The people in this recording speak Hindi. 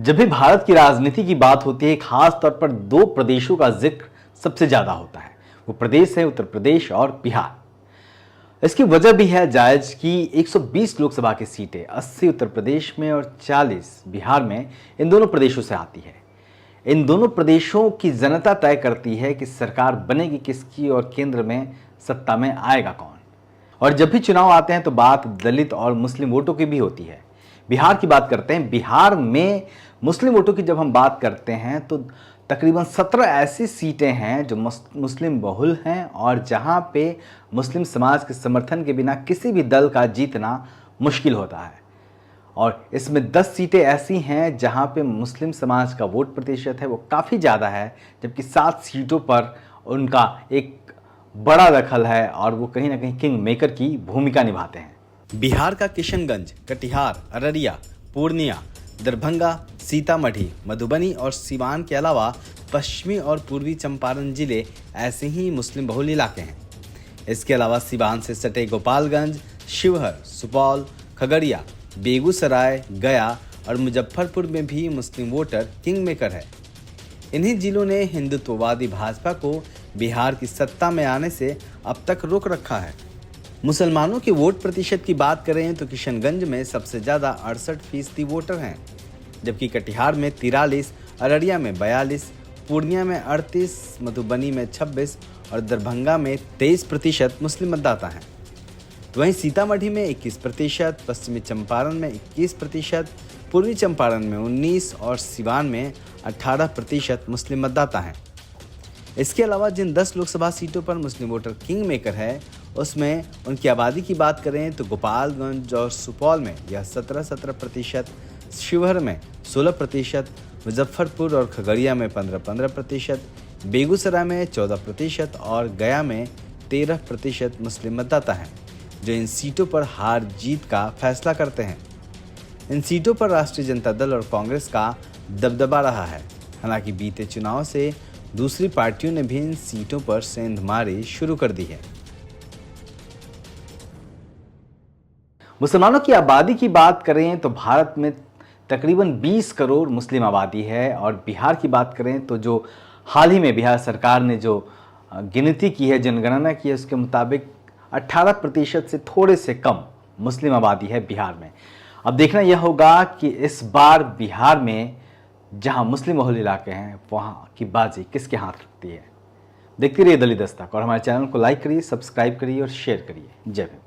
जब भी भारत की राजनीति की बात होती है, खास तौर पर दो प्रदेशों का जिक्र सबसे ज्यादा होता है। वो प्रदेश है उत्तर प्रदेश और बिहार। इसकी वजह भी है जायज कि 120 लोकसभा की सीटें 80 उत्तर प्रदेश में और 40 बिहार में इन दोनों प्रदेशों से आती है। इन दोनों प्रदेशों की जनता तय करती है कि सरकार बनेगी किसकी और केंद्र में सत्ता में आएगा कौन। और जब भी चुनाव आते हैं तो बात दलित और मुस्लिम वोटों की भी होती है। बिहार की बात करते हैं। बिहार में मुस्लिम वोटों की जब हम बात करते हैं तो तकरीबन 17 ऐसी सीटें हैं जो मुस्लिम बहुल हैं और जहां पे मुस्लिम समाज के समर्थन के बिना किसी भी दल का जीतना मुश्किल होता है। और इसमें 10 सीटें ऐसी हैं जहां पे मुस्लिम समाज का वोट प्रतिशत है वो काफ़ी ज़्यादा है, जबकि 7 सीटों पर उनका एक बड़ा दखल है और वो कहीं ना कहीं किंग मेकर की भूमिका निभाते हैं। बिहार का किशनगंज, कटिहार, अररिया, पूर्णिया, दरभंगा, सीतामढ़ी, मधुबनी और सीवान के अलावा पश्चिमी और पूर्वी चंपारण जिले ऐसे ही मुस्लिम बहुल इलाके हैं। इसके अलावा सीवान से सटे गोपालगंज, शिवहर, सुपौल, खगड़िया, बेगूसराय, गया और मुजफ्फरपुर में भी मुस्लिम वोटर किंग मेकर है। इन्हीं जिलों ने हिंदुत्ववादी भाजपा को बिहार की सत्ता में आने से अब तक रोक रखा है। मुसलमानों के वोट प्रतिशत की बात करें तो किशनगंज में सबसे ज़्यादा 68% वोटर हैं, जबकि कटिहार में 43, अररिया में 42, पूर्णिया में 38, मधुबनी में 26 और दरभंगा में 23% मुस्लिम मतदाता हैं। वहीं सीतामढ़ी में 21%, पश्चिमी चंपारण में 21%, पूर्वी चंपारण में 19 और सिवान में 18% मुस्लिम मतदाता हैं। इसके अलावा जिन 10 लोकसभा सीटों पर मुस्लिम वोटर किंग मेकर है उसमें उनकी आबादी की बात करें तो गोपालगंज और सुपौल में यह 17%, शिवहर में 16%, मुजफ्फरपुर और खगड़िया में 15%, बेगूसराय में 14% और गया में 13% मुस्लिम मतदाता हैं, जो इन सीटों पर हार जीत का फैसला करते हैं। इन सीटों पर राष्ट्रीय जनता दल और कांग्रेस का दबदबा रहा है। हालांकि बीते चुनाव से दूसरी पार्टियों ने भी इन सीटों पर सेंधमारी शुरू कर दी है। मुसलमानों की आबादी की बात करें तो भारत में तकरीबन 20 करोड़ मुस्लिम आबादी है और बिहार की बात करें तो जो हाल ही में बिहार सरकार ने जो गिनती की है, जनगणना की है, उसके मुताबिक 18% से थोड़े से कम मुस्लिम आबादी है बिहार में। अब देखना यह होगा कि इस बार बिहार में जहां मुस्लिम बहुल इलाके हैं वहां की बाजी किसके हाथ रखती है। देखते रहिए दलित दस्तक और हमारे चैनल को लाइक करिए, सब्सक्राइब करिए और शेयर करिए। जय हिंद।